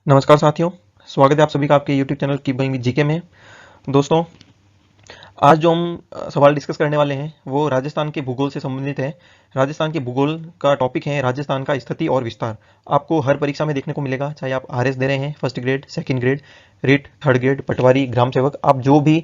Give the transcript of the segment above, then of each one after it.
नमस्कार साथियों, स्वागत है आप सभी का आपके YouTube channel keep going with GK में। दोस्तों, आज जो हम सवाल डिस्कस करने वाले हैं वो राजस्थान के भूगोल से संबंधित है। राजस्थान के भूगोल का टॉपिक है राजस्थान का स्थिति और विस्तार। आपको हर परीक्षा में देखने को मिलेगा, चाहे आप आरएस दे रहे हैं, first grade, second grade, REET, third grade, पटवारी, ग्राम सेवक, आप जो भी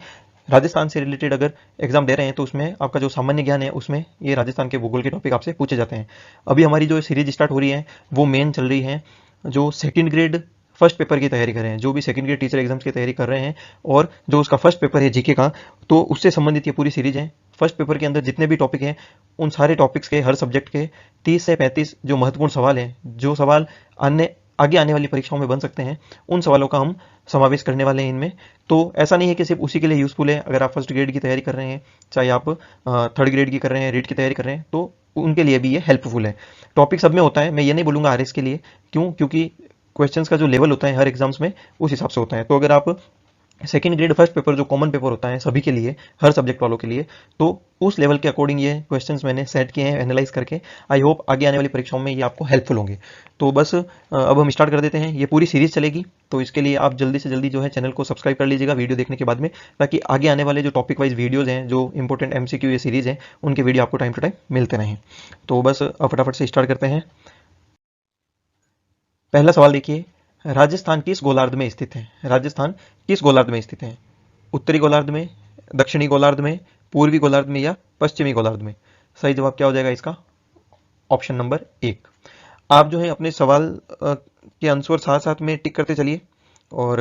राजस्थान से रिलेटेड अगर एग्जाम दे रहे हैं तो उसमें आपका जो सामान्य ज्ञान है उसमें ये राजस्थान के भूगोल के टॉपिक आपसे पूछे जाते हैं। अभी हमारी जो सीरीज स्टार्ट हो रही है वो मेन चल रही है जो सेकंड ग्रेड फर्स्ट पेपर की तैयारी कर रहे हैं, जो भी सेकंड ग्रेड टीचर एग्जाम्स की तैयारी कर रहे हैं और जो उसका फर्स्ट पेपर है जीके का, तो उससे संबंधित ये पूरी सीरीज है। फर्स्ट पेपर के अंदर जितने भी टॉपिक हैं उन सारे टॉपिक्स के हर सब्जेक्ट के 30 से 35 जो महत्वपूर्ण सवाल हैं, जो सवाल आगे आने वाली परीक्षाओं में बन सकते हैं, उन सवालों का हम समावेश करने वाले हैं इनमें। तो ऐसा नहीं है कि सिर्फ उसी के लिए यूजफुल है। अगर आप फर्स्ट ग्रेड की तैयारी कर रहे हैं, चाहे आप थर्ड ग्रेड की कर रहे हैं, रीट की तैयारी कर रहे हैं, तो उनके लिए भी ये हेल्पफुल है। टॉपिक सब में होता है, मैं ये नहीं बोलूंगा आरएस के लिए। क्योंकि क्वेश्चंस का जो लेवल होता है हर एग्जाम्स में उस हिसाब से होता है। तो अगर आप सेकंड ग्रेड फर्स्ट पेपर जो कॉमन पेपर होता है सभी के लिए, हर सब्जेक्ट वालों के लिए, तो उस लेवल के अकॉर्डिंग ये क्वेश्चंस मैंने सेट किए हैं एनालाइज करके। आई होप आगे आने वाली परीक्षाओं में ये आपको हेल्पफुल होंगे। तो बस अब हम स्टार्ट कर देते हैं। ये पूरी सीरीज चलेगी, तो इसके लिए आप जल्दी से जल्दी जो है चैनल को सब्सक्राइब कर लीजिएगा वीडियो देखने के बाद में, ताकि आगे आने वाले जो टॉपिक वाइज वीडियोज हैं, जो इंपॉर्टेंट एमसीक्यू ये सीरीज है, उनके वीडियो आपको टाइम टू टाइम मिलते रहें। तो बस अब फटाफट से स्टार्ट करते हैं। पहला सवाल देखिए, राजस्थान किस गोलार्ध में स्थित है? राजस्थान किस गोलार्ध में स्थित है? उत्तरी गोलार्ध में, दक्षिणी गोलार्ध में, पूर्वी गोलार्ध में या पश्चिमी गोलार्ध में? सही जवाब क्या हो जाएगा इसका? Option number 1। आप जो है अपने सवाल के आंसर साथ साथ में टिक करते चलिए और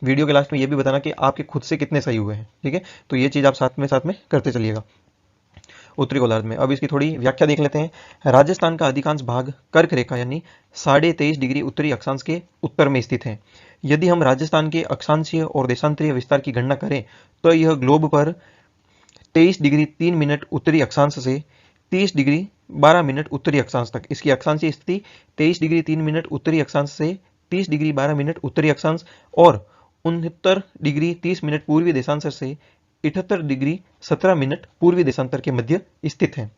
वीडियो के लास्ट में ये भी बताना कि आपके खुद से कितने सही हुए हैं, ठीक है? तो ये चीज़ आप साथ में करते चलिएगा। उत्तरी गोलार्ध में, अब इसकी थोड़ी व्याख्या देख लेते हैं। राजस्थान का अधिकांश भाग कर्क रेखा यानी 23.5 डिग्री उत्तरी अक्षांश के उत्तर में स्थित है। यदि हम राजस्थान के अक्षांशीय और देशांतरीय विस्तार की गणना करें तो यह ग्लोब पर 23 डिग्री 3 मिनट उत्तरी अक्षांश से 30 डिग्री 12 मिनट उत्तरी अक्षांश तक, इसकी अक्षांशीय स्थिति 23 डिग्री 3 मिनट उत्तरी अक्षांश से 30 डिग्री 12 मिनट उत्तरी अक्षांश और 69 डिग्री 30 मिनट पूर्वी देशांतर से 78 डिग्री 17 मिनट पूर्वी देशांतर के मध्य स्थित है।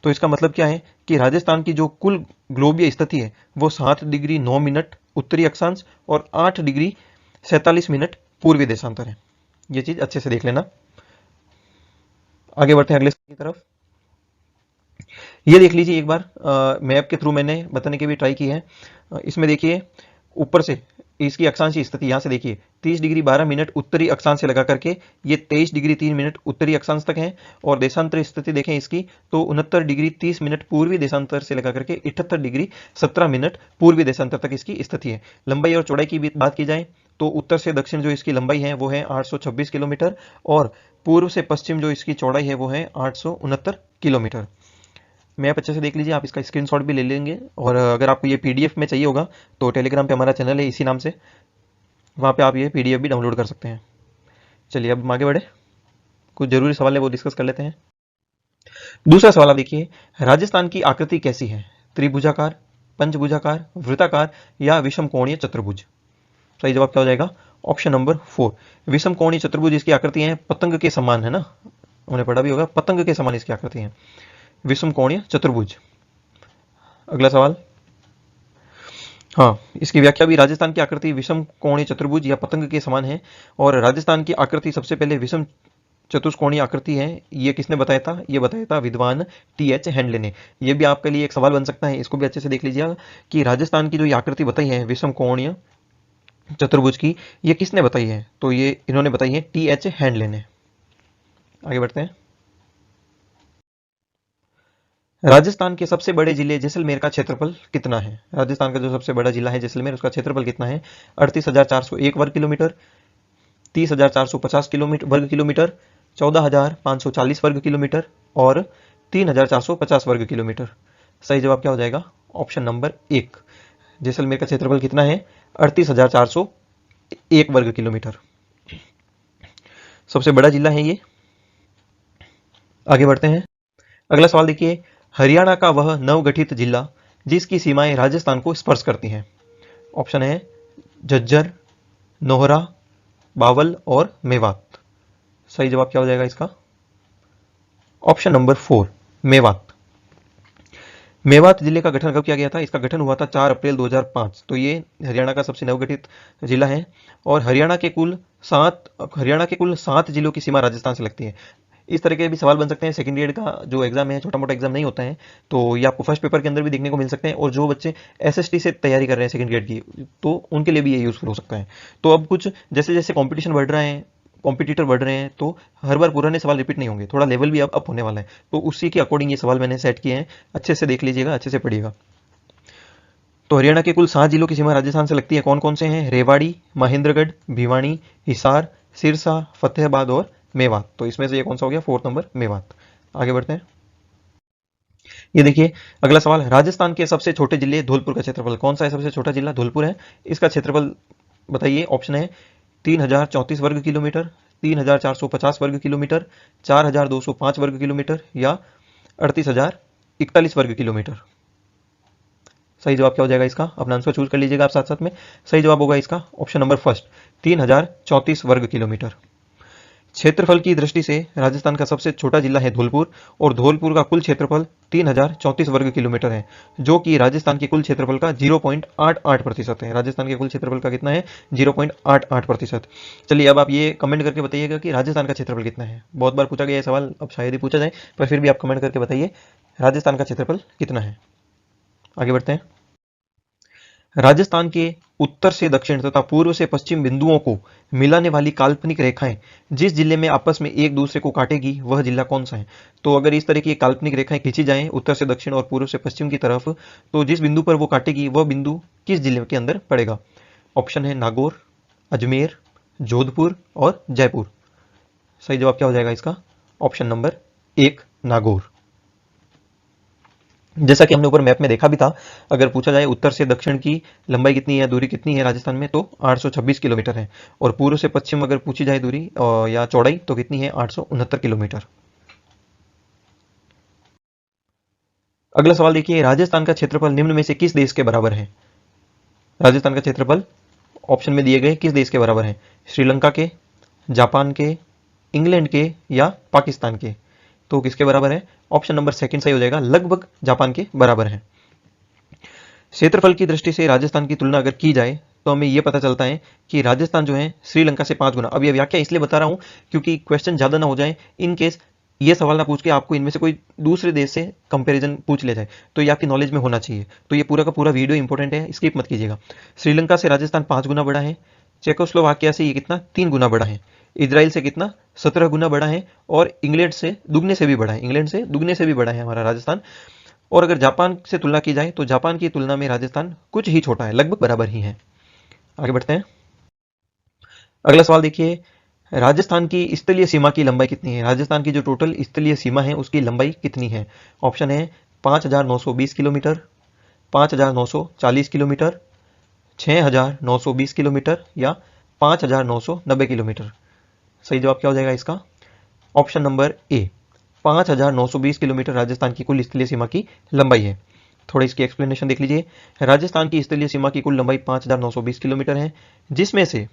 तो इसका मतलब क्या है कि राजस्थान की जो कुल ग्लोबीय स्थिति है वो 7 डिग्री 9 मिनट उत्तरी अक्षांश और 8 डिग्री 47 मिनट पूर्वी देशांतर है। ये चीज अच्छे से देख लेना। आगे बढ़ते हैं अगले की तरफ। ये देख लीजिए एक बार, मैप के थ्रू मैंने बताने की भी ट्राई की है। इसमें देखिए ऊपर से इसकी अक्षांशीय स्थिति यहाँ से देखिए 30 डिग्री 12 मिनट उत्तरी अक्षांश से लगा करके ये 23 डिग्री 3 मिनट उत्तरी अक्षांश तक है, और देशांतर स्थिति देखें इसकी तो 69 डिग्री 30 मिनट पूर्वी देशांतर से लगा करके 78 डिग्री 17 मिनट पूर्वी देशांतर तक इसकी स्थिति है। लंबाई और चौड़ाई की भी बात की जाए तो उत्तर से दक्षिण जो इसकी लंबाई है वो है 826 किलोमीटर और पूर्व से पश्चिम जो इसकी चौड़ाई है वो है 869 किलोमीटर। मैप अच्छे से देख लीजिए, आप इसका स्क्रीनशॉट भी ले लेंगे, और अगर आपको ये पीडीएफ में चाहिए होगा तो टेलीग्राम पे हमारा चैनल है इसी नाम से, वहाँ पे आप ये पीडीएफ भी डाउनलोड कर सकते हैं। चलिए अब आगे बढ़े, कुछ जरूरी सवाल है वो डिस्कस कर लेते हैं। दूसरा सवाल आप देखिए, राजस्थान की आकृति कैसी है? त्रिभुजाकार, पंचभुजाकार, वृत्ताकार या विषम कोणीय चतुर्भुज? सही जवाब क्या हो जाएगा? ऑप्शन नंबर 4, विषम कोणीय चतुर्भुज इसकी आकृति है, पतंग के समान है ना, उन्हें पढ़ा भी होगा, पतंग के समान इसकी आकृति है, विषम कोणीय चतुर्भुज। अगला सवाल, हाँ, इसकी व्याख्या भी, राजस्थान की आकृति विषम कोणीय चतुर्भुज या पतंग के समान है, और राजस्थान की आकृति सबसे पहले विषम चतुष्कोणीय आकृति है। ये किसने बताया था? ये बताया था विद्वान टी.एच. हैंडले ने। ये भी आपके लिए एक सवाल बन सकता है, इसको भी अच्छे से देख लीजिएगा कि राजस्थान की जो ये आकृति बताई है विषम कोणीय चतुर्भुज की, ये किसने बताई है? तो ये इन्होंने बताई है टी.एच. हैंडले ने। आगे बढ़ते हैं। राजस्थान के सबसे बड़े जिले जैसलमेर का क्षेत्रफल कितना है? राजस्थान का जो सबसे बड़ा जिला है जैसलमेर, उसका क्षेत्रफल कितना है? 38,401 वर्ग किलोमीटर, 30,450 वर्ग किलोमीटर, 14,540 वर्ग किलोमीटर और 3,450 वर्ग किलोमीटर। सही जवाब क्या हो जाएगा? Option number 1। जैसलमेर का क्षेत्रफल कितना है? 38,401 वर्ग किलोमीटर। सबसे बड़ा जिला है ये। आगे बढ़ते हैं। अगला सवाल देखिए, हरियाणा का वह नवगठित जिला जिसकी सीमाएं राजस्थान को स्पर्श करती हैं। ऑप्शन है झज्जर, नोहरा, बावल और मेवात। सही जवाब क्या हो जाएगा इसका? Option number 4, Mewat. मेवात जिले का गठन कब किया गया था? इसका गठन हुआ था 4 अप्रैल 2005। तो ये हरियाणा का सबसे नवगठित जिला है और हरियाणा के कुल 7 जिलों की सीमा राजस्थान से लगती है। इस तरह के भी सवाल बन सकते हैं। सेकंड ग्रेड का जो एग्जाम है, छोटा मोटा एग्जाम नहीं होता है, तो ये आपको फर्स्ट पेपर के अंदर भी देखने को मिल सकते हैं। और जो बच्चे एसएसटी से तैयारी कर रहे हैं सेकंड ग्रेड की, तो उनके लिए भी ये यूजफुल हो सकता है। तो अब कुछ जैसे जैसे कंपटीशन बढ़ रहा है, कॉम्पिटिटर बढ़ रहे हैं, तो हर बार पुराने सवाल रिपीट नहीं होंगे, थोड़ा लेवल भी अब अप होने वाला है। तो उसी के अकॉर्डिंग ये सवाल मैंने सेट किए हैं, अच्छे से देख लीजिएगा, अच्छे से पढ़िएगा। तो हरियाणा के कुल 7 जिलों की सीमा राजस्थान से लगती है। कौन कौन से हैं? रेवाड़ी, महेंद्रगढ़, भिवानी, हिसार, सिरसा, फतेहाबाद और मेवात। तो इसमें से ये कौन सा हो गया? 4th number Mewat. आगे बढ़ते हैं। ये देखिए अगला सवाल, राजस्थान के सबसे छोटे जिले धौलपुर का क्षेत्रफल। कौन सा है सबसे छोटा जिला? धौलपुर है। इसका क्षेत्रफल बताइए। ऑप्शन है 3034 वर्ग किलोमीटर, 3450 वर्ग किलोमीटर, 4205 वर्ग किलोमीटर या 38041 वर्ग किलोमीटर। सही जवाब क्या हो जाएगा इसका? अपना आंसर चूज कर लीजिएगा आप साथ साथ में। सही जवाब होगा इसका ऑप्शन नंबर फर्स्ट, 3034 वर्ग किलोमीटर। क्षेत्रफल की दृष्टि से राजस्थान का सबसे छोटा जिला है धौलपुर और धौलपुर का कुल क्षेत्रफल 3034 वर्ग किलोमीटर है, जो कि राजस्थान के कुल क्षेत्रफल का 0.88% है। राजस्थान के कुल क्षेत्रफल का कितना है? 0.88%। चलिए अब आप ये कमेंट करके बताइएगा कि राजस्थान का क्षेत्रफल कितना है। बहुत बार पूछा गया है सवाल, अब शायद ही पूछा जाए, पर फिर भी आप कमेंट करके बताइए राजस्थान का क्षेत्रफल कितना है। आगे बढ़ते हैं। राजस्थान के उत्तर से दक्षिण तथा पूर्व से पश्चिम बिंदुओं को मिलाने वाली काल्पनिक रेखाएं जिस जिले में आपस में एक दूसरे को काटेगी वह जिला कौन सा है? तो अगर इस तरह की काल्पनिक रेखाएं खींची जाएं उत्तर से दक्षिण और पूर्व से पश्चिम की तरफ, तो जिस बिंदु पर वो काटेगी वह बिंदु किस जिले के अंदर पड़ेगा? ऑप्शन है नागौर, अजमेर, जोधपुर और जयपुर। सही जवाब क्या हो जाएगा इसका? Option number 1 Nagaur. जैसा कि हमने ऊपर मैप में देखा भी था, अगर पूछा जाए उत्तर से दक्षिण की लंबाई कितनी है, दूरी कितनी है राजस्थान में, तो 826 किलोमीटर है। और पूर्व से पश्चिम अगर पूछी जाए दूरी या चौड़ाई, तो कितनी है? 869 किलोमीटर। अगला सवाल देखिए, राजस्थान का क्षेत्रफल निम्न में से किस देश के बराबर है? राजस्थान का क्षेत्रफल ऑप्शन में दिए गए किस देश के बराबर है? श्रीलंका के, जापान के, इंग्लैंड के या पाकिस्तान के? तो किसके बराबर है? ऑप्शन नंबर सेकंड सही हो जाएगा, लगभग जापान के बराबर है। क्षेत्रफल की दृष्टि से राजस्थान की तुलना अगर की जाए तो हमें यह पता चलता है कि राजस्थान जो है श्रीलंका से 5 गुना। अब ये व्याख्या इसलिए बता रहा हूं क्योंकि क्वेश्चन ज्यादा ना हो जाए, इन केस ये सवाल ना पूछ के आपको इनमें से कोई दूसरे देश से कंपैरिजन पूछ ले जाए, तो ये आपकी नॉलेज में होना चाहिए। तो ये पूरा का पूरा वीडियो इंपॉर्टेंट है, स्किप मत कीजिएगा। श्रीलंका से राजस्थान 5 गुना बड़ा है। चेकोस्लोवाकिया से ये कितना? 3 गुना बड़ा है। इजराइल से कितना? 17 गुना बड़ा है। और इंग्लैंड से दुगने से भी बड़ा है। इंग्लैंड से दुगने से भी बड़ा है हमारा राजस्थान। और अगर जापान से तुलना की जाए तो जापान की तुलना में राजस्थान कुछ ही छोटा है, लगभग बराबर ही है। आगे बढ़ते हैं। अगला सवाल देखिए, राजस्थान की स्थलीय सीमा की लंबाई कितनी है? राजस्थान की जो टोटल स्थलीय सीमा है उसकी लंबाई कितनी है? ऑप्शन है 5920 किलोमीटर, 5940 किलोमीटर, 6920 किलोमीटर या 5990 किलोमीटर। सही जवाब क्या हो जाएगा इसका? Option number A, 5920 kilometre Rajasthan की कुल स्थलीय सीमा की लंबाई है। थोड़ा इसकी एक्सप्लेनेशन देख लीजिए। राजस्थान की स्थलीय सीमा की कुल लंबाई 5920 किलोमीटर है, जिसमें से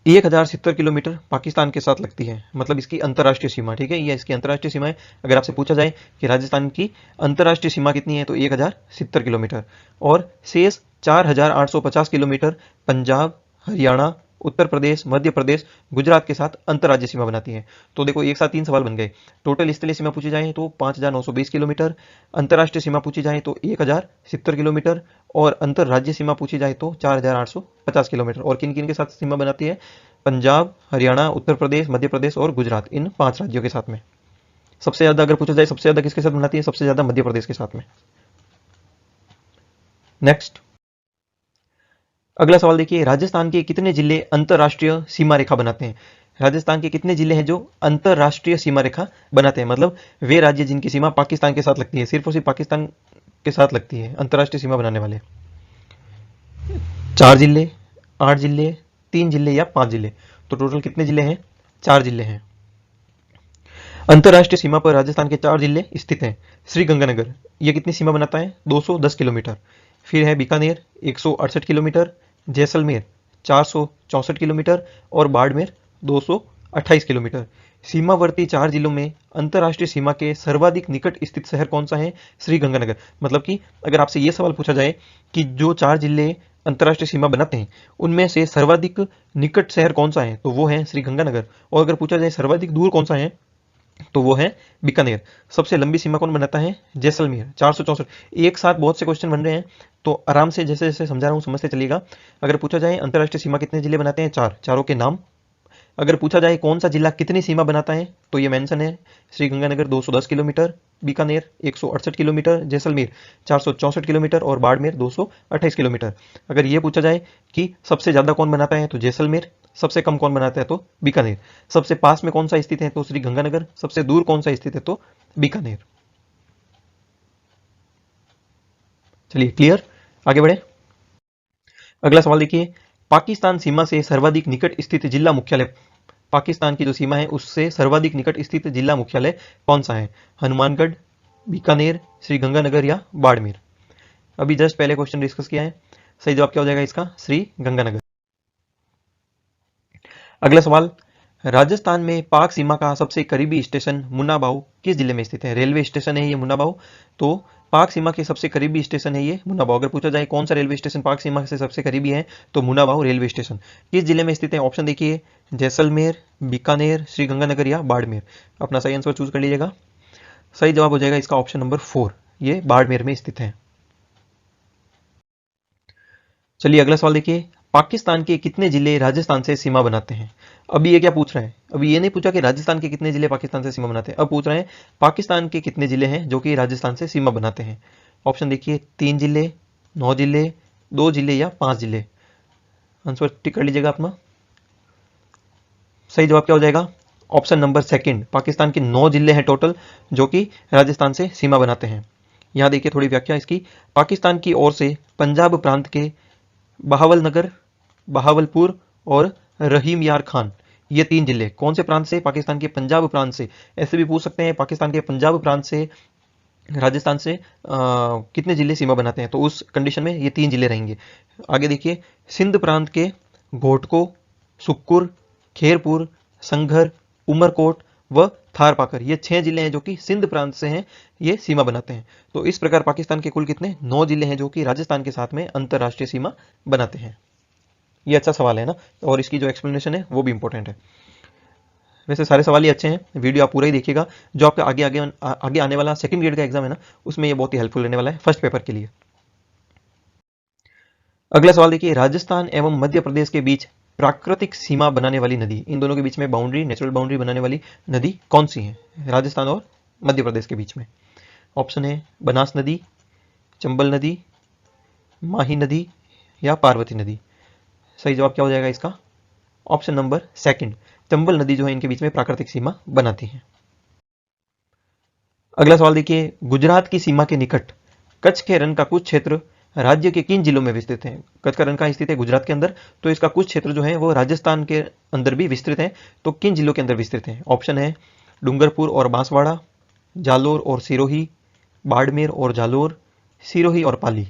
1070 किलोमीटर पाकिस्तान के साथ लगती है, मतलब इसकी अंतर्राष्ट्रीय सीमा। ठीक है, यह इसकी अंतर्राष्ट्रीय सीमा है। अगर आपसे पूछा जाए कि राजस्थान की अंतर्राष्ट्रीय सीमा कितनी है, तो 1070 किलोमीटर। और शेष 4850 किलोमीटर पंजाब, हरियाणा, उत्तर प्रदेश, मध्य प्रदेश, गुजरात के साथ अंतर्राज्यीय सीमा बनाती है। तो देखो एक साथ 3 सवाल बन गए। टोटल स्थलीय सीमा पूछी जाए तो 5920 किलोमीटर, अंतर्राष्ट्रीय सीमा पूछी जाए तो 1070 किलोमीटर और अंतर्राज्यीय सीमा पूछी जाए तो 4850 किलोमीटर। और किन किन के साथ सीमा बनाती है? पंजाब, हरियाणा, उत्तर प्रदेश, मध्य प्रदेश और गुजरात, इन 5 राज्यों के साथ में। सबसे ज्यादा अगर पूछा जाए सबसे ज्यादा किसके साथ बनाती है? सबसे ज्यादा मध्य प्रदेश के साथ में। नेक्स्ट अगला सवाल देखिए, राजस्थान के कितने जिले अंतर्राष्ट्रीय सीमा रेखा बनाते हैं? राजस्थान के कितने जिले हैं जो अंतर्राष्ट्रीय सीमा रेखा बनाते हैं? मतलब वे राज्य जिनकी सीमा पाकिस्तान के साथ लगती है, सिर्फ और सिर्फ पाकिस्तान के साथ लगती है, अंतर्राष्ट्रीय सीमा बनाने वाले। 4 जिले, 8 जिले, 3 जिले या 5 जिले? तो टोटल कितने जिले हैं? 4 जिले हैं। अंतर्राष्ट्रीय सीमा पर राजस्थान के 4 जिले स्थित हैं। श्रीगंगानगर, यह कितनी सीमा बनाता है? 210 किलोमीटर। फिर है बीकानेर 168 किलोमीटर, जैसलमेर 464 किलोमीटर और बाड़मेर 228 किलोमीटर। सीमावर्ती 4 जिलों में अंतर्राष्ट्रीय सीमा के सर्वाधिक निकट स्थित शहर कौन सा है? श्रीगंगानगर। मतलब कि अगर आपसे यह सवाल पूछा जाए कि जो 4 जिले अंतर्राष्ट्रीय सीमा बनाते हैं उनमें से सर्वाधिक निकट शहर कौन सा है, तो वो है श्रीगंगानगर। और अगर पूछा जाए सर्वाधिक दूर कौन सा है, तो वो है बीकानेर। सबसे लंबी सीमा कौन बनाता है? जैसलमेर, 464। एक साथ बहुत से क्वेश्चन बन रहे हैं, तो आराम से जैसे जैसे समझा रहा हूँ समझते चलिएगा। अगर पूछा जाए अंतर्राष्ट्रीय सीमा कितने जिले बनाते हैं? 4, चारों के नाम। अगर पूछा जाए कौन सा जिला कितनी सीमा बनाता है, तो ये मेंशन है। Sriganganagar 210 kilometre, Bikaner 168 kilometre, Jaisalmer 464 kilometre और बाड़मेर 228 किलोमीटर। अगर ये पूछा जाए कि सबसे ज्यादा कौन बनाता है, तो जैसलमेर। सबसे कम कौन बनाता है, तो बीकानेर। सबसे पास में कौन सा स्थित है, तो श्रीगंगानगर। सबसे दूर कौन सा स्थित है, तो बीकानेर। चलिए क्लियर, आगे बढ़े। अगला सवाल देखिए, पाकिस्तान सीमा से सर्वाधिक निकट स्थित जिला मुख्यालय, पाकिस्तान की जो सीमा है उससे सर्वाधिक निकट स्थित जिला मुख्यालय कौन सा है? हनुमानगढ़, बीकानेर, श्रीगंगानगर या बाड़मेर। अभी जस्ट पहले क्वेश्चन डिस्कस किया है। सही जवाब क्या हो जाएगा इसका? श्रीगंगानगर। अगला सवाल, राजस्थान में पाक सीमा का सबसे करीबी स्टेशन मुन्नाबाव किस जिले में स्थित है? रेलवे स्टेशन है ये मुन्नाबाव, तो पाक सीमा के सबसे करीबी स्टेशन है ये मुन्नाबाव। अगर पूछा जाए कौन सा रेलवे स्टेशन पाक सीमा से सबसे करीबी है, तो मुन्नाबाव रेलवे स्टेशन किस जिले में स्थित है? ऑप्शन देखिए, जैसलमेर, बीकानेर, श्रीगंगानगर या बाड़मेर। अपना सही आंसर चूज कर लीजिएगा। सही जवाब हो जाएगा इसका ऑप्शन नंबर 4, ये बाड़मेर में स्थित है। चलिए अगला सवाल देखिए, पाकिस्तान के कितने जिले राजस्थान से सीमा बनाते हैं? अभी ये क्या पूछ रहे हैं? अभी ये नहीं पूछा कि राजस्थान के कितने जिले पाकिस्तान से सीमा बनाते हैं, अब पूछ रहे हैं पाकिस्तान के कितने जिले हैं जो कि राजस्थान से सीमा बनाते हैं। ऑप्शन देखिए, 3 जिले, 9 जिले, 2 जिले या 5 जिले। आंसर टिक कर लीजिएगा अपना। सही जवाब क्या हो जाएगा? ऑप्शन नंबर सेकंड, पाकिस्तान के 9 जिले हैं टोटल जो कि राजस्थान से सीमा बनाते हैं। यहां देखिए थोड़ी व्याख्या इसकी, पाकिस्तान की ओर से पंजाब प्रांत के बहावलनगर, बहावलपुर और रहीम यार खान, ये 3 जिले कौन से प्रांत से? पाकिस्तान के पंजाब प्रांत से। ऐसे भी पूछ सकते हैं पाकिस्तान के पंजाब प्रांत से राजस्थान से कितने जिले सीमा बनाते हैं, तो उस कंडीशन में ये 3 जिले रहेंगे। आगे देखिए, सिंध प्रांत के घोटको, सुक्कुर, खेरपुर, संघर, उमरकोट व थारपाकर, ये 6 जिले हैं जो कि सिंध प्रांत से हैं, ये सीमा बनाते हैं। तो इस प्रकार पाकिस्तान के कुल कितने? 9 जिले हैं जो कि राजस्थान के साथ में अंतरराष्ट्रीय सीमा बनाते हैं। ये अच्छा सवाल है ना, और इसकी जो एक्सप्लेनेशन है वो भी इंपॉर्टेंट है। वैसे सारे सवाल ही अच्छे हैं, वीडियो आप पूरा ही देखिएगा। जो आपका आगे आने वाला सेकंड ग्रेड का एग्जाम है ना, उसमें ये बहुत ही हेल्पफुल रहने वाला है फर्स्ट पेपर के लिए। अगला सवाल देखिए, राजस्थान एवं मध्य प्रदेश के बीच प्राकृतिक सीमा बनाने वाली नदी, इन दोनों के बीच में बाउंड्री, नेचुरल बाउंड्री बनाने वाली नदी कौन सी है राजस्थान और मध्य प्रदेश के बीच में? ऑप्शन है बनास नदी, चंबल नदी, माही नदी या पार्वती नदी। सही जवाब क्या हो जाएगा इसका? ऑप्शन नंबर सेकंड, चंबल नदी जो है इनके बीच में प्राकृतिक सीमा बनाती है। अगला सवाल देखिए, गुजरात की सीमा के निकट कच्छ के रण का कुछ क्षेत्र राज्य के किन जिलों में विस्तृत है? कच्छ का रण कहाँ स्थित है? गुजरात के अंदर। तो इसका कुछ क्षेत्र जो है वो राजस्थान के अंदर भी विस्तृत है, तो किन जिलों के अंदर विस्तृत है? ऑप्शन है डूंगरपुर और बांसवाड़ा, जालोर और सिरोही, बाड़मेर और जालोर, सिरोही और पाली।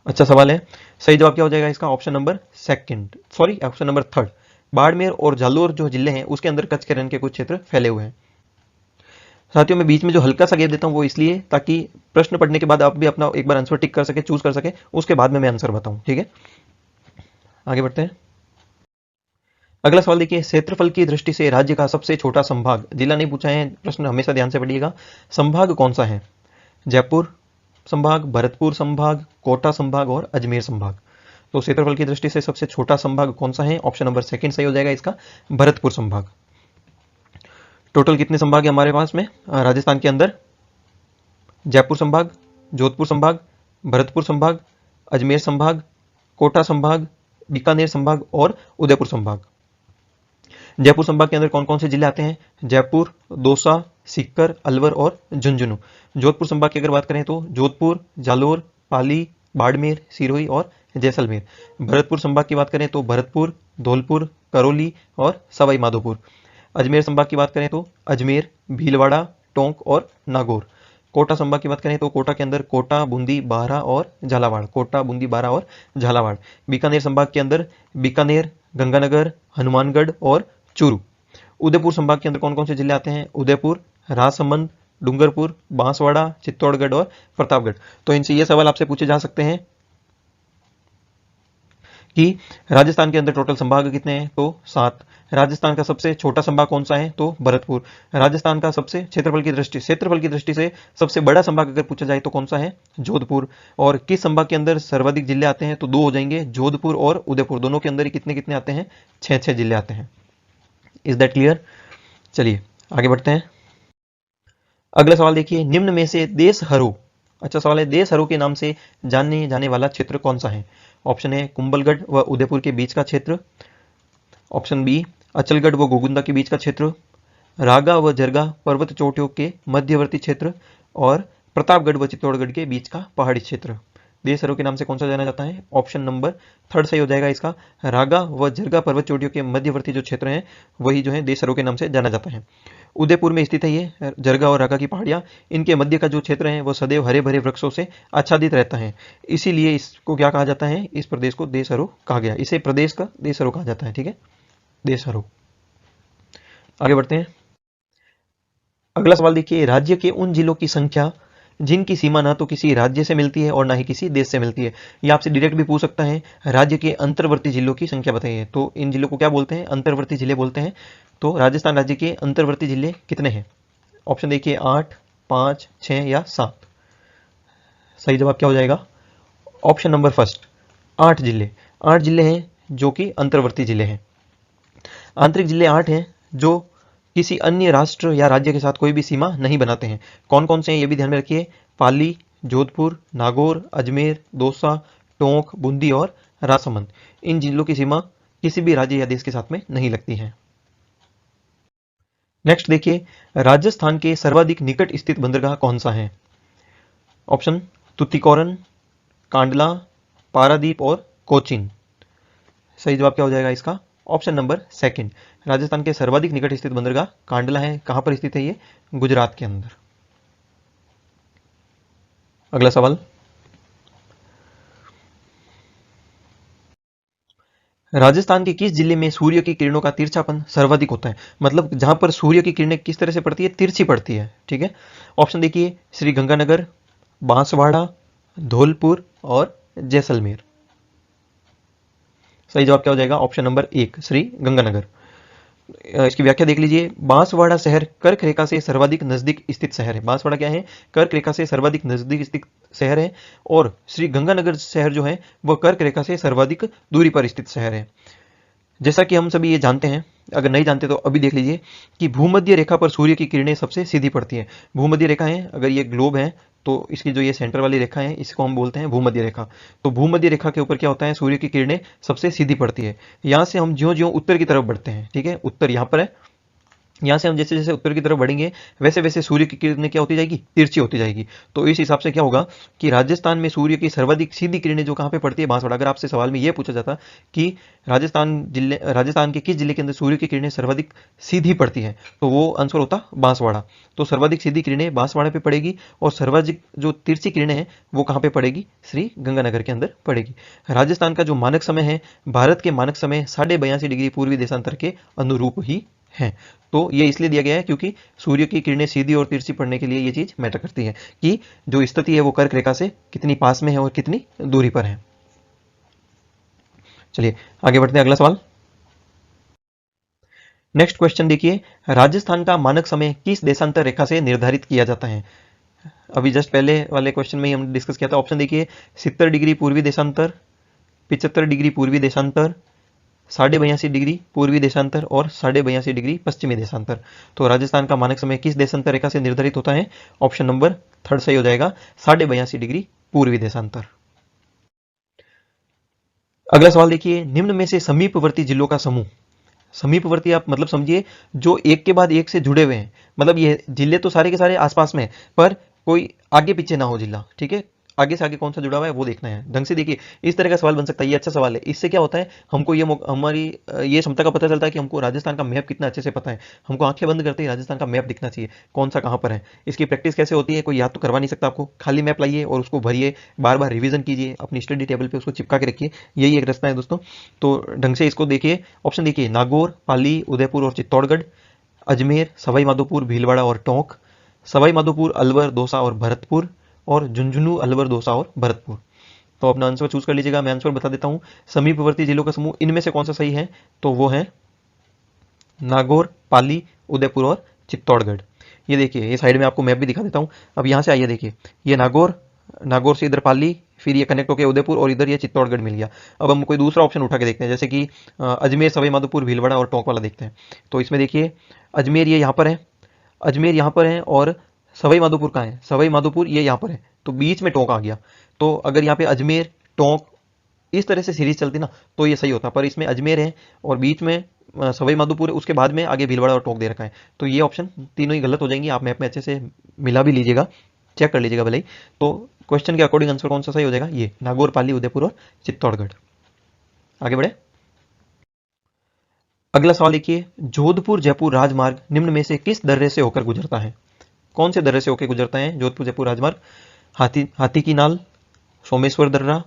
अच्छा सवाल है। सही जवाब क्या हो जाएगा इसका? Option number second, sorry option number third, Barmer और जालोर जो जिले हैं उसके अंदर कच्छ के रण के कुछ क्षेत्र फैले हुए हैं। साथियों मैं बीच में जो हल्का सा गैप देता हूं वो इसलिए ताकि प्रश्न पढ़ने के बाद आप भी अपना एक बार आंसर टिक कर सके, चूज कर सके, उसके बाद में मैं आंसर बताऊं। ठीक है, आगे बढ़ते हैं। अगला सवाल देखिए, क्षेत्रफल की दृष्टि से राज्य का सबसे छोटा संभाग, जिला नहीं पूछा है प्रश्न, हमेशा ध्यान से पढ़िएगा, संभाग कौन सा है? जयपुर संभाग, भरतपुर संभाग, कोटा संभाग और अजमेर संभाग। तो क्षेत्रफल की दृष्टि से सबसे छोटा संभाग कौन सा है? ऑप्शन नंबर सेकंड सही हो जाएगा इसका, भरतपुर संभाग। टोटल कितने संभाग है हमारे पास में राजस्थान के अंदर? जयपुर संभाग, जोधपुर संभाग, भरतपुर संभाग, अजमेर संभाग, कोटा संभाग, बीकानेर संभाग और उदयपुर संभाग। जयपुर संभाग के अंदर कौन कौन से जिले आते हैं? जयपुर, दौसा, सीकर, अलवर और झुंझुनू। जोधपुर संभाग की अगर बात करें तो जोधपुर, जालोर, पाली, बाड़मेर, सिरोही और जैसलमेर। भरतपुर संभाग की बात करें तो भरतपुर, धौलपुर, करौली और सवाई माधोपुर। अजमेर संभाग की बात करें तो अजमेर, भीलवाड़ा, टोंक और नागौर। कोटा संभाग की बात करें तो कोटा के अंदर कोटा, बूंदी, बारा और झालावाड़, कोटा, बूंदी, बारा और झालावाड़। बीकानेर संभाग के अंदर बीकानेर, गंगानगर, हनुमानगढ़ और चूरू। उदयपुर संभाग के अंदर कौन कौन से जिले आते हैं? उदयपुर, राजसमंद, डूंगरपुर, बांसवाड़ा, चित्तौड़गढ़ और प्रतापगढ़। तो इनसे ये सवाल आपसे पूछे जा सकते हैं कि राजस्थान के अंदर टोटल संभाग कितने हैं? तो 7। राजस्थान का सबसे छोटा संभाग कौन सा है? तो भरतपुर। राजस्थान का सबसे क्षेत्रफल की दृष्टि से सबसे बड़ा संभाग अगर पूछा जाए तो कौन सा है? जोधपुर। और किस संभाग के अंदर सर्वाधिक जिले आते हैं? तो 2 हो जाएंगे, जोधपुर और उदयपुर। दोनों के अंदर ही कितने कितने आते हैं? 6 जिले आते हैं। Is that clear? चलिए आगे बढ़ते हैं। अगला सवाल देखिए, निम्न में से देशहरो, अच्छा सवाल है, देशहरो के नाम से जाने जाने वाला क्षेत्र कौन सा है? ऑप्शन है कुंभलगढ़ व उदयपुर के बीच का क्षेत्र, ऑप्शन बी अचलगढ़ व गोगुंदा के बीच का क्षेत्र, रागा व जरगा पर्वत चोटियों के मध्यवर्ती क्षेत्र, और प्रतापगढ़ व चित्तौड़गढ़ के बीच का पहाड़ी क्षेत्र। देशहरो के नाम से कौन सा जाना जाता है? ऑप्शन नंबर 3 सही हो जाएगा इसका। रागा व जरगा पर्वत चोटियों के मध्यवर्ती जो क्षेत्र हैं वही जो है देशहरो के नाम से जाना जाता है। उदयपुर में स्थित है ये जरगा और रागा की पहाड़ियां। इनके मध्य का जो क्षेत्र है वो सदैव हरे भरे वृक्षों से आच्छादित रहता है, इसीलिए इसको क्या कहा जाता है? इस प्रदेश को देशहरो कहा गया, इसे प्रदेश का देशहरो कहा जाता है। ठीक है, देशहरो। आगे बढ़ते हैं। अगला सवाल देखिए, राज्य के उन जिलों की संख्या जिनकी सीमा ना तो किसी राज्य से मिलती है और ना ही किसी देश से मिलती है। ये आपसे डायरेक्ट भी पूछ सकता है, राज्य के अंतर्वर्ती जिलों की संख्या बताइए। तो इन जिलों को क्या बोलते हैं? अंतर्वर्ती जिले बोलते हैं। तो राजस्थान राज्य के अंतर्वर्ती जिले कितने हैं? ऑप्शन देखिए 8, 5, 6 या 7। सही जवाब क्या हो जाएगा? ऑप्शन नंबर फर्स्ट, 8 जिले। 8 जिले हैं जो कि अंतर्वर्ती जिले हैं। आंतरिक जिले 8 हैं जो किसी अन्य राष्ट्र या राज्य के साथ कोई भी सीमा नहीं बनाते हैं। कौन कौन से हैं ये भी ध्यान में रखिए, पाली, जोधपुर, नागौर, अजमेर, दौसा, टोंक, बूंदी और राजसमंद। इन जिलों की सीमा किसी भी राज्य या देश के साथ में नहीं लगती है। नेक्स्ट देखिए, राजस्थान के सर्वाधिक निकट स्थित बंदरगाह कौन सा है? ऑप्शन तुतीकोरन, कांडला, पारादीप और कोचीन। सही जवाब क्या हो जाएगा इसका? Option number 2। राजस्थान के सर्वाधिक निकट स्थित बंदरगाह कांडला है। कहां पर स्थित है ये? गुजरात के अंदर। अगला सवाल, राजस्थान के किस जिले में सूर्य की किरणों का तिरछापन सर्वाधिक होता है? मतलब जहां पर सूर्य की किरणें किस तरह से पड़ती है? तिरछी पड़ती है। ठीक है, ऑप्शन देखिए, श्री गंगानगर, बांसवाड़ा, धौलपुर और जैसलमेर। सही जवाब क्या हो जाएगा? Option number 1, Shri Ganganagar. इसकी व्याख्या देख लीजिए, बांसवाड़ा शहर कर्क रेखा से सर्वाधिक नजदीक स्थित शहर है। बांसवाड़ा क्या है? कर्क रेखा से सर्वाधिक नजदीक स्थित शहर है। और श्री गंगानगर शहर जो है वह कर्क रेखा से सर्वाधिक दूरी पर स्थित शहर है। जैसा कि हम सभी ये जानते हैं, अगर नहीं जानते तो अभी देख लीजिए कि भूमध्य रेखा पर सूर्य की किरणें सबसे सीधी पड़ती हैं। भूमध्य रेखा है, अगर ये ग्लोब है तो इसकी जो ये सेंटर वाली रेखा है इसको हम बोलते हैं भूमध्य रेखा। तो भूमध्य रेखा के ऊपर क्या होता है? सूर्य की किरणें सबसे सीधी पड़ती है। यहां से हम ज्यों ज्यों उत्तर की तरफ बढ़ते हैं, ठीक है, उत्तर यहां पर है, यहाँ से हम जैसे जैसे उत्तर की तरफ बढ़ेंगे वैसे वैसे सूर्य की किरणें क्या होती जाएगी? तिरछी होती जाएगी। तो इस हिसाब से क्या होगा कि राजस्थान में सूर्य की सर्वाधिक सीधी किरणें जो कहाँ पे पड़ती है? बांसवाड़ा। अगर आपसे सवाल में यह पूछा जाता कि राजस्थान के किस जिले के अंदर सूर्य की किरणें सर्वाधिक सीधी पड़ती है, तो वो आंसर होता बांसवाड़ा। तो सर्वाधिक सीधी किरणें बांसवाड़ा पे पड़ेगी और सर्वाधिक जो तिरछी किरणें हैं वो कहाँ पे पड़ेगी? श्री गंगानगर के अंदर पड़ेगी। राजस्थान का जो मानक समय है, भारत के मानक समय 82.5 डिग्री पूर्वी देशांतर के अनुरूप ही है। तो ये इसलिए दिया गया है क्योंकि सूर्य की किरणें सीधी और तिरछी पड़ने के लिए ये चीज मैटर करती है कि जो स्थिति है वो कर्क रेखा से कितनी पास में है और कितनी दूरी पर है। चलिए आगे बढ़ते हैं, अगला सवाल। नेक्स्ट क्वेश्चन देखिए, राजस्थान का मानक समय किस देशांतर रेखा से निर्धारित किया जाता है? अभी जस्ट पहले वाले क्वेश्चन में ही हम डिस्कस किया था। ऑप्शन देखिए, 70 डिग्री पूर्वी देशांतर, 75 डिग्री पूर्वी देशांतर, 82.5 डिग्री पूर्वी देशांतर और 82.5 डिग्री पश्चिमी देशांतर। तो राजस्थान का मानक समय किस देशांतर रेखा से निर्धारित होता है? ऑप्शन नंबर 3 सही हो जाएगा, 82.5 डिग्री पूर्वी देशांतर। अगला सवाल देखिए, निम्न में से समीपवर्ती जिलों का समूह। समीपवर्ती आप मतलब समझिए जो एक के बाद एक से जुड़े हुए हैं, मतलब ये जिले तो सारे के सारे आसपास में, पर कोई आगे पीछे ना हो जिला। ठीक है, आगे से आगे कौन सा जुड़ा हुआ है वो देखना है। ढंग से देखिए, इस तरह का सवाल बन सकता है, ये अच्छा सवाल है। इससे क्या होता है, हमको ये हमारी ये क्षमता का पता चलता है कि हमको राजस्थान का मैप कितना अच्छे से पता है। हमको आंखें बंद करते ही राजस्थान का मैप दिखना चाहिए, कौन सा कहाँ पर है। इसकी प्रैक्टिस कैसे होती है? कोई याद तो करवा नहीं सकता आपको, खाली मैप लाइए और उसको भरिए, बार बार रिवीजन कीजिए, अपनी स्टडी टेबल पर उसको चिपका के रखिए, यही एक रास्ता है दोस्तों। तो ढंग से इसको देखिए। ऑप्शन देखिए, नागौर, पाली, उदयपुर और चित्तौड़गढ़, अजमेर, सवाई माधोपुर, भीलवाड़ा और टोंक, सवाई माधोपुर, अलवर, दौसा और भरतपुर, और झुंझुनू, अलवर, दौसा और भरतपुर। तो अपना आंसर चूज कर लीजिएगा। मैं आंसर बता देता हूं। समीपवर्ती जिलों का समूह इनमें से कौन सा सही है? तो वो है नागौर, पाली, उदयपुर और चित्तौड़गढ़। ये देखिए, ये साइड में आपको मैप भी दिखा देता हूँ। अब यहाँ से आइए, देखिए ये नागौर से इधर पाली, फिर ये कनेक्ट होकर उदयपुर, और इधर ये चित्तौड़गढ़ मिल गया। अब हम कोई दूसरा ऑप्शन उठा के देखते हैं, जैसे कि अजमेर, सवाई माधोपुर, भीलवाड़ा और टोंक वाला देखते हैं। तो इसमें देखिए, अजमेर ये यहाँ पर है, अजमेर यहाँ पर है, और सवाई माधोपुर कहाँ है? सवाई माधोपुर ये यहाँ पर है, तो बीच में टोंक आ गया। तो अगर यहाँ पे अजमेर, टोंक इस तरह से सीरीज चलती ना, तो ये सही होता। पर इसमें अजमेर है और बीच में सवाई माधोपुर, उसके बाद में आगे भीलवाड़ा और टोंक दे रखा है, तो ये ऑप्शन तीनों ही गलत हो जाएंगी। आप मैप में अच्छे से मिला भी लीजिएगा, चेक कर लीजिएगा भले ही। तो क्वेश्चन के अकॉर्डिंग आंसर कौन सा सही हो जाएगा? ये नागौर, पाली, उदयपुर और चित्तौड़गढ़। आगे बढ़े। अगला सवाल देखिए, जोधपुर जयपुर राजमार्ग निम्न में से किस दर्रे से होकर गुजरता है? कौन से दर्रे से होकर गुजरता है जोधपुर जयपुर राजमार्ग? हाथी की नाल, सोमेश्वर दर्रा,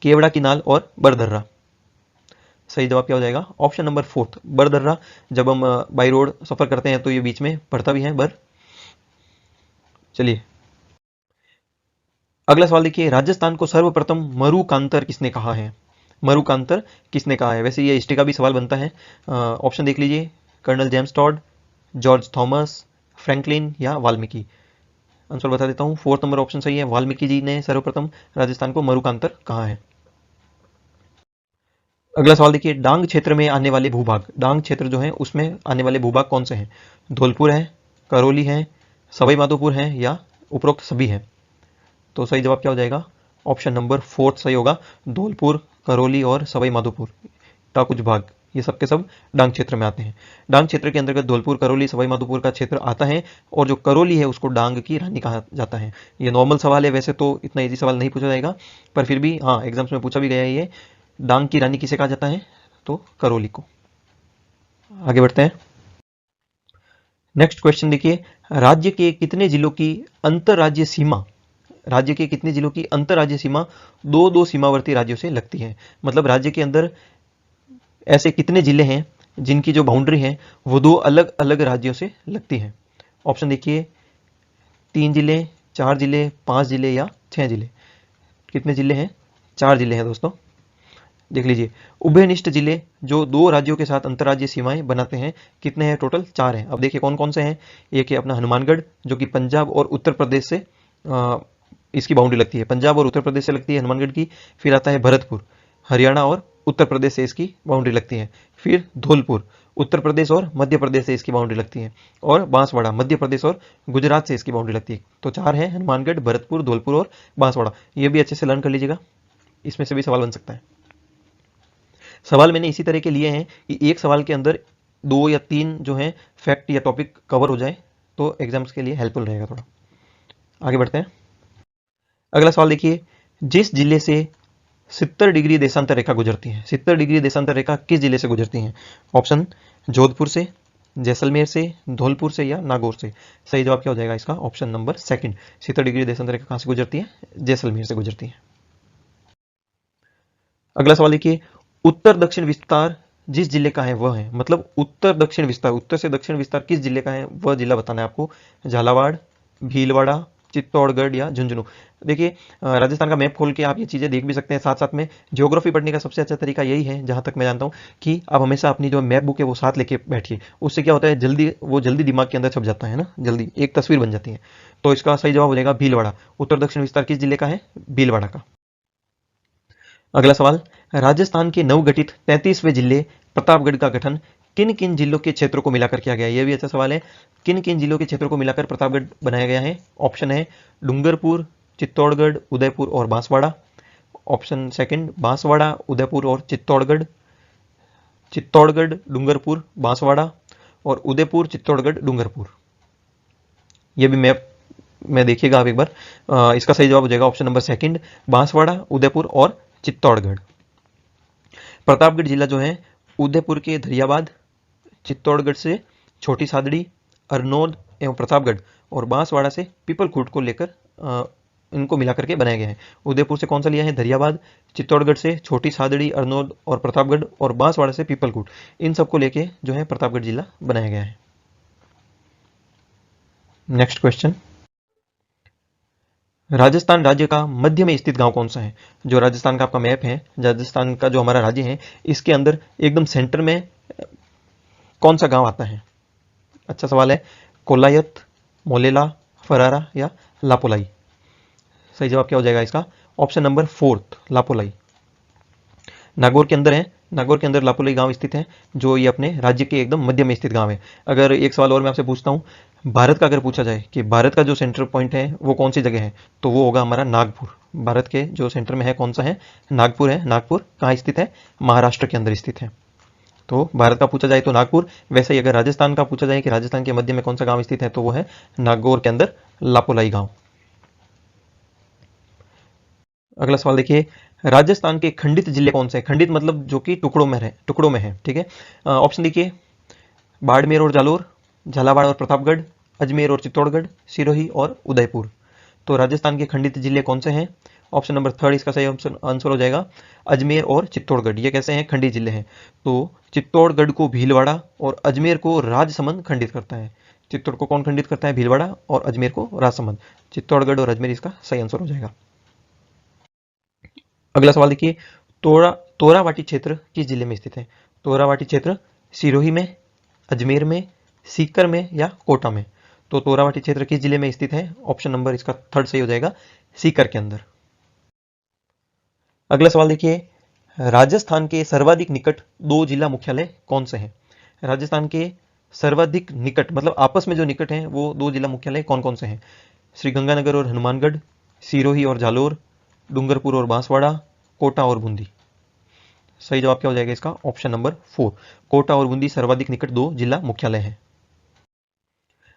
केवड़ा की नाल और बरदर्रा। सही जवाब क्या हो जाएगा? Option number 4 बरदर्रा। जब हम बाई रोड सफर करते हैं तो ये बीच में पड़ता भी है बर। चलिए अगला सवाल देखिए, राजस्थान को सर्वप्रथम मरुकांतर किसने कहा है? मरुकांतर किसने कहा है? वैसे ये हिस्ट्री का भी सवाल बनता है। ऑप्शन देख लीजिए, colonel James Tod, George Thomas, Franklin या वाल्मीकि। आंसर बता देता हूँ, 4 नंबर ऑप्शन सही है। वाल्मीकि जी ने सर्वप्रथम राजस्थान को मरुकांतर कहा है। अगला सवाल देखिए, डांग क्षेत्र में आने वाले भूभाग, डांग क्षेत्र जो है उसमें आने वाले भूभाग कौन से हैं? धौलपुर है, करौली है, सवाई माधोपुर है या उपरोक्त सभी हैं? तो सही जवाब क्या हो जाएगा? ऑप्शन नंबर 4 सही होगा। धौलपुर, करौली और सवाई माधोपुर का कुछ भाग, ये सब के सब डांग क्षेत्र में आते हैं। डांग क्षेत्र के अंतर्गत धौलपुर, करौली, सवाई माधोपुर का क्षेत्र आता है, और जो करौली है उसको डांग की रानी कहा जाता है। ये नॉर्मल सवाल है, वैसे तो इतना इजी सवाल नहीं पूछा जाएगा, पर फिर भी हाँ एग्जाम्स में पूछा भी गया है। ये डांग की रानी किसे कहा जाता है? तो करौली को। आगे बढ़ते हैं। नेक्स्ट क्वेश्चन देखिए, राज्य के कितने जिलों की अंतरराज्यीय सीमा, राज्य के कितने जिलों की अंतरराज्यीय सीमा दो सीमावर्ती राज्यों से लगती है? मतलब राज्य के अंदर ऐसे कितने जिले हैं जिनकी जो बाउंड्री है वो 2 अलग अलग राज्यों से लगती है? ऑप्शन देखिए, 3 जिले, 4 जिले, 5 जिले या 6 जिले। कितने जिले हैं? 4 जिले हैं दोस्तों। देख लीजिए, उभयनिष्ठ जिले जो 2 राज्यों के साथ अंतर्राज्यीय सीमाएं बनाते हैं, कितने हैं? टोटल 4 हैं। अब देखिए कौन कौन से हैं। एक है अपना हनुमानगढ़, जो कि पंजाब और उत्तर प्रदेश से इसकी बाउंड्री लगती है, पंजाब और उत्तर प्रदेश से लगती है हनुमानगढ़ की। फिर आता है भरतपुर, हरियाणा और उत्तर प्रदेश से इसकी बाउंड्री लगती है। फिर धौलपुर, उत्तर प्रदेश और मध्य प्रदेश से इसकी बाउंड्री लगती है। और बांसवाड़ा, मध्य प्रदेश और गुजरात से इसकी बाउंड्री लगती है। तो 4 है, हनुमानगढ़, भरतपुर, धौलपुर और बांसवाड़ा। ये भी अच्छे से लर्न कर लीजिएगा, इसमें से भी सवाल बन सकता है। सवाल मैंने इसी तरह के लिए हैं कि एक सवाल के अंदर 2 या 3 जो है फैक्ट या टॉपिक कवर हो जाए, तो एग्जाम्स के लिए हेल्पफुल रहेगा थोड़ा। आगे बढ़ते हैं। अगला सवाल देखिए, जिस जिले से 70 डिग्री देशांतर रेखा गुजरती है, 70 डिग्री देशांतर रेखा किस जिले से गुजरती है? ऑप्शन, जोधपुर से, जैसलमेर से, धौलपुर से या नागौर से। सही जवाब क्या हो जाएगा इसका? ऑप्शन नंबर 2, 70 डिग्री देशांतर रेखा कहां से गुजरती है? जैसलमेर से गुजरती है। अगला सवाल देखिए, उत्तर दक्षिण विस्तार जिस जिले का है वह है, मतलब उत्तर दक्षिण विस्तार, उत्तर से दक्षिण विस्तार किस जिले का है वह जिला बताना है आपको। झालावाड़, भीलवाड़ा, चित्तौड़गढ़ या झुंझुनू। देखिए राजस्थान का मैप खोल के आप ये चीज़ें देख भी सकते हैं। साथ साथ में ज्योग्राफी पढ़ने का सबसे अच्छा तरीका यही है, जहां तक मैं जानता हूं, कि आप हमेशा अपनी जो मैप बुक है वो साथ लेके बैठिए। उससे क्या होता है, जल्दी दिमाग के अंदर छप जाता है ना, जल्दी एक तस्वीर बन जाती है। तो इसका सही जवाब हो जाएगा भीलवाड़ा। उत्तर दक्षिण विस्तार किस जिले का है? भीलवाड़ा का। अगला सवाल, राजस्थान के नवगठित 33वें जिले प्रतापगढ़ का गठन किन किन जिलों के क्षेत्रों को मिलाकर किया गया है? यह भी अच्छा सवाल है। किन किन जिलों के क्षेत्रों को मिलाकर प्रतापगढ़ बनाया गया है? ऑप्शन है डूंगरपुर, चित्तौड़गढ़, उदयपुर और बांसवाड़ा। ऑप्शन सेकंड, बांसवाड़ा, उदयपुर और चित्तौड़गढ़, चित्तौड़गढ़, डूंगरपुर, बांसवाड़ा और उदयपुर, चित्तौड़गढ़, डूंगरपुर। यह भी मैप में देखिएगा आप एक बार। इसका सही जवाब हो जाएगा ऑप्शन नंबर 2, बांसवाड़ा, उदयपुर और चित्तौड़गढ़। प्रतापगढ़ जिला जो है उदयपुर के दरियाबाद, चित्तौड़गढ़ से छोटी सादड़ी, अरनोद एवं प्रतापगढ़ और बांसवाड़ा से पीपलखूट को लेकर इनको मिलाकर के बनाया गया है। उदयपुर से कौन सा लिया है? दरियाबाद, चित्तौड़गढ़ से छोटी सादड़ी, अरनोद और प्रतापगढ़ और बांसवाड़ा से पीपलखूट, इन सबको लेके जो है प्रतापगढ़ जिला बनाया गया है। नेक्स्ट क्वेश्चन, राजस्थान राज्य का मध्य में स्थित गांव कौन सा है? जो राजस्थान का आपका मैप है, राजस्थान का जो हमारा राज्य है, इसके अंदर एकदम सेंटर में कौन सा गांव आता है? अच्छा सवाल है। कोलायत, मोलेला, फरारा या लापोलाई? सही जवाब क्या हो जाएगा इसका? Option number 4 लापोलाई। नागौर के अंदर है, नागौर के अंदर लापोलाई गांव स्थित है, जो ये अपने राज्य के एकदम मध्य में स्थित गांव है। अगर एक सवाल और मैं आपसे पूछता हूँ, भारत का अगर पूछा जाए कि भारत का जो सेंटर पॉइंट है वो कौन सी जगह है, तो वो होगा हमारा नागपुर। भारत के जो सेंटर में है कौन सा है? नागपुर है। नागपुर कहाँ स्थित है? महाराष्ट्र के अंदर स्थित है। तो भारत का पूछा जाए तो नागपुर, वैसे ही अगर राजस्थान का पूछा जाए कि राजस्थान के मध्य में कौन सा गांव स्थित है, तो वो है नागौर के अंदर लापोलाई गांव। अगला सवाल देखिए, राजस्थान के खंडित जिले कौन से हैं? खंडित मतलब जो कि टुकड़ों में है, ठीक है। ऑप्शन देखिए, बाड़मेर और जालोर, झालावाड़ और प्रतापगढ़, अजमेर और चित्तौड़गढ़, सिरोही और उदयपुर। तो राजस्थान के खंडित जिले कौन से हैं? ऑप्शन नंबर 3 इसका सही ऑप्शन आंसर हो जाएगा, अजमेर और चित्तौड़गढ़। ये कैसे हैं? खंडित जिले हैं। तो चित्तौड़गढ़ को भीलवाड़ा और अजमेर को राजसमंद खंडित करता है। चित्तौड़ को कौन खंडित करता है? भीलवाड़ा, और अजमेर को राजसमंद। चित्तौड़गढ़ और अजमेर इसका सही आंसर हो जाएगा। अगला सवाल देखिए, तोरावाटी क्षेत्र किस जिले में स्थित है? तोरावाटी क्षेत्र सिरोही में, अजमेर में, सीकर में या कोटा में? तो तोरावाटी क्षेत्र किस जिले में स्थित है? ऑप्शन नंबर इसका 3 सही हो जाएगा, सीकर के अंदर। अगला सवाल देखिए, राजस्थान के सर्वाधिक निकट 2 जिला मुख्यालय कौन से हैं? राजस्थान के सर्वाधिक निकट मतलब आपस में जो निकट हैं वो 2 जिला मुख्यालय कौन कौन से हैं? श्रीगंगानगर और हनुमानगढ़, सिरोही और जालोर, डूंगरपुर और बांसवाड़ा, कोटा और बूंदी। सही जवाब क्या हो जाएगा इसका? ऑप्शन नंबर 4, कोटा और बूंदी सर्वाधिक निकट 2 जिला मुख्यालय हैं।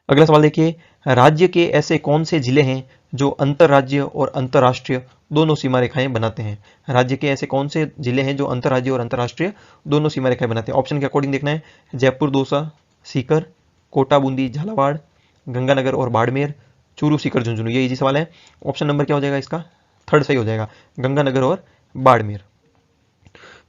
अगला सवाल देखिए, राज्य के ऐसे कौन से जिले हैं जो अंतरराज्य और अंतरराष्ट्रीय दोनों सीमा रेखाएं बनाते हैं? राज्य के ऐसे कौन से जिले हैं जो अंतरराज्य और अंतरराष्ट्रीय दोनों सीमा रेखाएं बनाते हैं? ऑप्शन के अकॉर्डिंग देखना है, जयपुर, दौसा, सीकर, कोटा, बूंदी, झालावाड़, गंगानगर और बाड़मेर, चूरू, सीकर, झुंझुनू। ये इजी सवाल है। ऑप्शन नंबर क्या हो जाएगा इसका? 3 सही हो जाएगा, गंगानगर और बाड़मेर।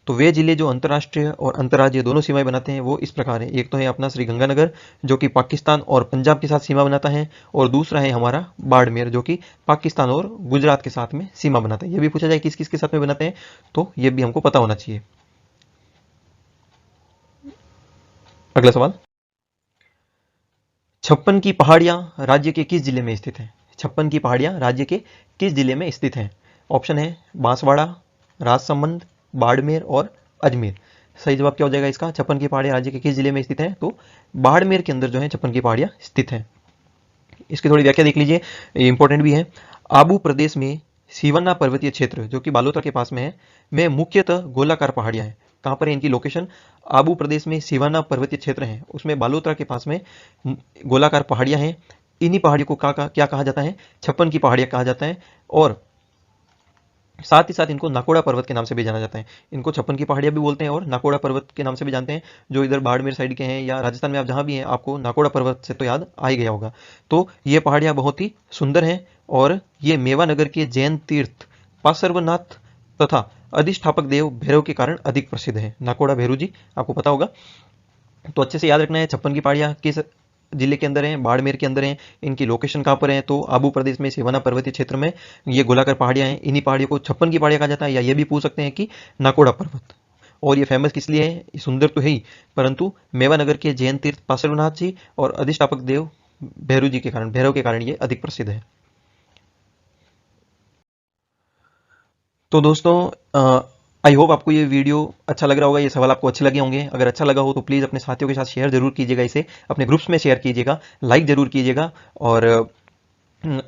तो वे जिले जो अंतर्राष्ट्रीय और अंतर्राज्यीय दोनों सीमाएं बनाते हैं वो इस प्रकार है। एक तो है अपना श्रीगंगानगर जो कि पाकिस्तान और पंजाब के साथ सीमा बनाता है, और दूसरा है हमारा बाड़मेर जो कि पाकिस्तान और गुजरात के साथ में सीमा बनाता है। ये भी पूछा जाए किस किस के साथ में बनाते हैं, तो ये भी हमको पता होना चाहिए। अगला सवाल, छप्पन की पहाड़ियां राज्य के किस जिले में स्थित हैं? छप्पन की पहाड़ियां राज्य के किस जिले में स्थित हैं? ऑप्शन है बांसवाड़ा, राजसमंद, बाड़मेर और अजमेर। सही जवाब क्या हो जाएगा इसका? छप्पन की पहाड़ियां राज्य के किस जिले में स्थित हैं? तो बाड़मेर के अंदर जो है छप्पन की पहाड़ियां स्थित हैं। इसकी थोड़ी व्याख्या देख लीजिए, इंपॉर्टेंट भी है। आबू प्रदेश में सिवन्ना पर्वतीय क्षेत्र जो कि बालोतरा के पास में है, में मुख्यतः गोलाकार पहाड़ियां हैं। कहां पर है इनकी लोकेशन? आबू प्रदेश में सिवाना पर्वतीय क्षेत्र है, उसमें बालोतरा के पास में गोलाकार पहाड़ियां हैं। इन्हीं पहाड़ियों को क्या कहा जाता है? छप्पन की पहाड़ियां कहा जाता है। और साथ ही साथ इनको नाकोड़ा पर्वत के नाम से भी जाना जाता है। इनको छप्पन की पहाड़ियां भी बोलते हैं और नाकोड़ा पर्वत के नाम से भी जानते हैं। जो इधर बाड़मेर साइड के हैं या राजस्थान में आप जहां भी हैं, आपको नाकोड़ा पर्वत से तो याद आ ही गया होगा। तो ये पहाड़ियां बहुत ही सुंदर हैं, और ये मेवानगर के जैन तीर्थ पार्श्वनाथ तथा अधिष्ठापक देव भैरव के कारण अधिक प्रसिद्ध है। नाकोड़ा भैरव जी आपको पता होगा, तो अच्छे से याद रखना है। छप्पन की पहाड़ियां किस जिले के अंदर हैं? बाड़मेर के अंदर हैं। इनकी लोकेशन कहाँ पर है? तो आबू प्रदेश में सिवाना पर्वतीय क्षेत्र में ये गोलाकार पहाड़ियां हैं। इन्हीं पहाड़ियों को छप्पन की पहाड़ियां कहा जाता है, या ये भी पूछ सकते हैं कि नाकोड़ा पर्वत। और ये फेमस किस लिए है? सुंदर तो है ही, परंतु मेवानगर के जैन तीर्थ पार्श्वनाथ जी और अधिष्ठापक देव भैरव जी के कारण, भैरव के कारण ये अधिक प्रसिद्ध है। तो दोस्तों, आई होप आपको ये वीडियो अच्छा लग रहा होगा, ये सवाल आपको अच्छे लगे होंगे। अगर अच्छा लगा हो तो प्लीज़ अपने साथियों के साथ शेयर जरूर कीजिएगा, इसे अपने ग्रुप्स में शेयर कीजिएगा, लाइक जरूर कीजिएगा। और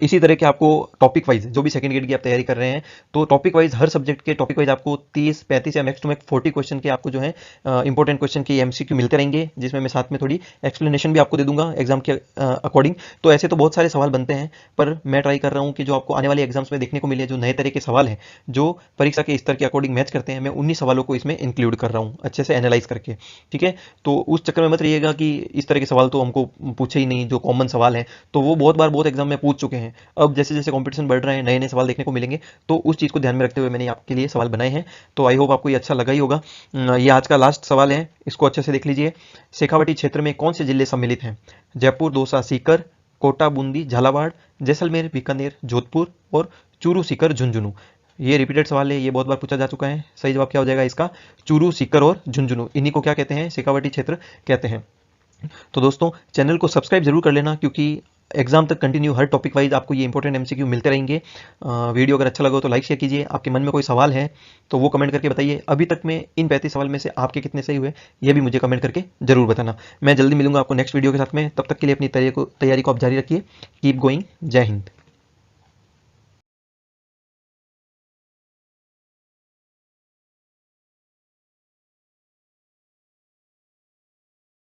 इसी तरह के आपको टॉपिक वाइज जो भी सेकंड ग्रेड की आप तैयारी कर रहे हैं, तो टॉपिक वाइज हर सब्जेक्ट के टॉपिक वाइज आपको 30, 35 या मैक्स टू मैक्स 40 क्वेश्चन के आपको जो है इंपॉर्टेंट क्वेश्चन के एमसीक्यू मिलते रहेंगे, जिसमें मैं साथ में थोड़ी एक्सप्लेनेशन भी आपको दे दूंगा एग्जाम के अकॉर्डिंग। तो ऐसे तो बहुत सारे सवाल बनते हैं, पर मैं ट्राई कर रहा हूँ कि जो आपको आने वाले एग्जाम्स में देखने को मिले, जो नए तरह के सवाल हैं जो परीक्षा के स्तर के अकॉर्डिंग मैच करते हैं, मैं उन्हीं सवालों को इसमें इंक्लूड कर रहा हूँ अच्छे से एनालाइज करके। ठीक है, तो उस चक्कर में मत रहिएगा कि इस तरह के सवाल तो हमको पूछे ही नहीं, जो कॉमन सवाल हैं तो वो बहुत बार बहुत एग्जाम में पूछ चुके हैं। अब जैसे जैसे कंपटीशन बढ़ रहा है, नए नए सवाल देखने को मिलेंगे, तो उस चीज़ को ध्यान में रखते हुए मैंने आपके लिए सवाल बनाए हैं। तो आई होप आपको ये अच्छा लगा ही होगा। ये आज का लास्ट सवाल है, इसको अच्छे से देख लीजिए। शेखावाटी क्षेत्र में कौन से जिले सम्मिलित हैं? जयपुर, दौसा, सीकर, कोटा, बूंदी, झालावाड़, जैसलमेर, बीकानेर, जोधपुर और चूरू, सीकर, झुंझुनू। ये रिपीटेड सवाल है, ये बहुत बार पूछा जा चुका है। सही जवाब क्या हो जाएगा इसका? चूरू, सीकर और झुंझुनू। इन्हीं को क्या कहते हैं? शेखावटी क्षेत्र कहते हैं। तो दोस्तों चैनल को सब्सक्राइब जरूर कर लेना, क्योंकि एग्जाम तक कंटिन्यू हर टॉपिक वाइज आपको ये इंपॉर्टेंट एमसीक्यू मिलते रहेंगे। वीडियो अगर अच्छा लगा हो तो लाइक शेयर कीजिए। आपके मन में कोई सवाल है तो वो कमेंट करके बताइए। अभी तक में इन 35 सवाल में से आपके कितने सही हुए ये भी मुझे कमेंट करके जरूर बताना। मैं जल्दी मिलूंगा आपको नेक्स्ट वीडियो के साथ में। तब तक के लिए अपनी तैयारी को आप जारी रखिए। Keep going. जय हिंद।